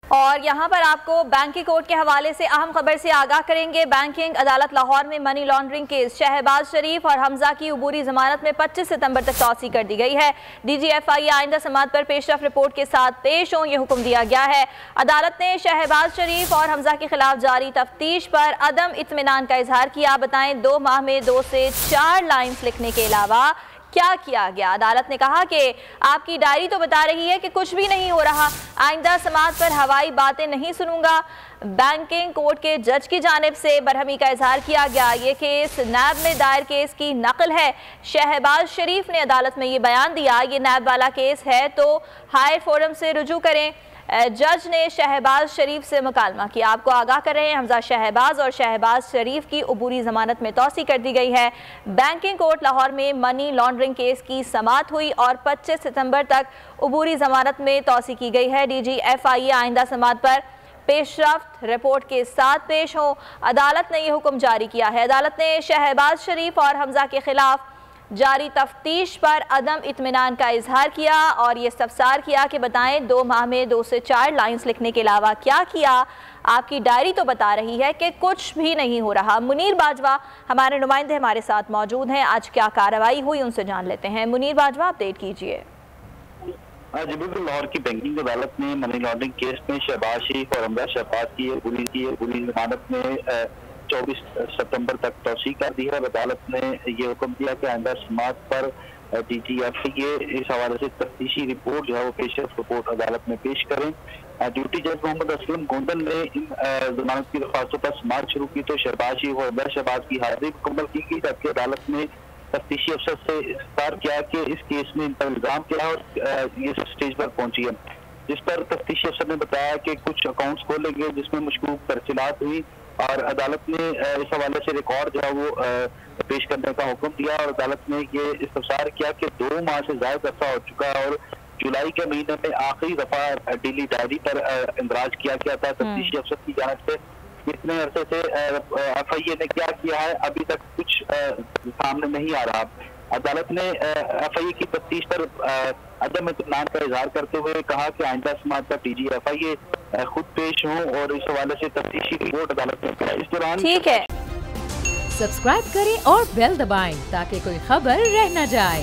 और यहाँ पर आपको बैंकिंग कोर्ट के हवाले से अहम खबर से आगाह करेंगे। बैंकिंग अदालत लाहौर में मनी लॉन्ड्रिंग केस शहबाज शरीफ और हमजा की अबूरी जमानत में 25 सितंबर तक तौसी कर दी गई है। DGFI आइंदा समात पर पेशरफ रिपोर्ट के साथ पेश हों, ये हुक्म दिया गया है। अदालत ने शहबाज शरीफ और हमजा के खिलाफ जारी तफ्तीश पर अदम इत्मीनान का इजहार किया। बताएं 2 माह में 2 से 4 लाइन्स लिखने के अलावा क्या किया गया। अदालत ने कहा कि आपकी डायरी तो बता रही है कि कुछ भी नहीं हो रहा, आइंदा समात पर हवाई बातें नहीं सुनूंगा। बैंकिंग कोर्ट के जज की जानिब से बरहमी का इजहार किया गया। ये केस नैब में दायर केस की नकल है। शहबाज शरीफ ने अदालत में ये बयान दिया, ये नैब वाला केस है तो हायर फोरम से रुजू करें। जज ने शहबाज शरीफ से मुकालमा किया। आपको आगाह कर रहे हैं, हमजा शहबाज और शहबाज शरीफ की अबूरी जमानत में तौसी कर दी गई है। बैंकिंग कोर्ट लाहौर में मनी लॉन्ड्रिंग केस की समात हुई और 25 सितंबर तक अबूरी जमानत में तौसी की गई है। DGFI आइंदा समात पर पेशरफ्त रिपोर्ट के साथ पेश हो। अदालत ने यह हुक्म जारी किया है। अदालत ने शहबाज शरीफ और हमजा के खिलाफ जारी तफ्तीश पर अदम इत्मीनान का इजहार किया और ये इस्तफसार किया कि बताएं 2 माह में 2 से 4 लाइन्स लिखने के अलावा क्या किया। आपकी डायरी तो बता रही है कि कुछ भी नहीं हो रहा। मुनीर बाजवा हमारे नुमाइंदे हमारे साथ मौजूद हैं। आज क्या कार्रवाई हुई उनसे जान लेते हैं। मुनीर बाजवा, अपडेट कीजिए। जी बिल्कुल, लाहौर की बैंकिंग अदालत ने मनी लॉन्ड्रिंग केस में शहबाज शरीफ और हमजा शहबाज की पूरी जमानत में 24 सितंबर तक तौसी कर दी है। अदालत ने ये हुक्म दिया कि आइंदा समात पर DGFI इस हवाले से तफ्तीशी रिपोर्ट जो है वो पेशरफ रिपोर्ट अदालत में पेश करें। ड्यूटी जज मोहम्मद असलम गोंदल ने इन जमानत की दरख्वास्तों पर समात शुरू की तो शहबाज शरीफ और हमजा शहबाज की हाजिरी मुकम्मल की गई, जबकि अदालत ने तफ्तीशी अफसर से इख्तियार किया कि इस केस में इन पर इल्जाम क्या और ये स्टेज पर पहुंची है, जिस पर तफ्तीशी अफसर ने बताया कि कुछ अकाउंट्स खोले गए जिसमें मशकूक तरसीलात हुई और अदालत ने इस हवाले से रिकॉर्ड जो है वो पेश करने का हुक्म दिया। और अदालत ने ये इस्तफसार किया कि 2 माह से ज्यादा अरसा हो चुका है और जुलाई के महीने में आखिरी दफा डेली डायरी पर इंदराज किया गया था तफ्तीशी अफसर की जानिब से। इतने अरसे से FIA ने क्या किया है अभी तक कुछ सामने नहीं आ रहा। अदालत ने FIA की तफ्तीश पर अदम इत्मीनान का इजहार करते हुए कहा कि आइंदा समात पर DGFI खुद पेश हों और इस हवाले से तफ्तीशी रिपोर्ट अदालत में इस दौरान। ठीक है, सब्सक्राइब करें और बेल दबाएं ताकि कोई खबर रह न जाए।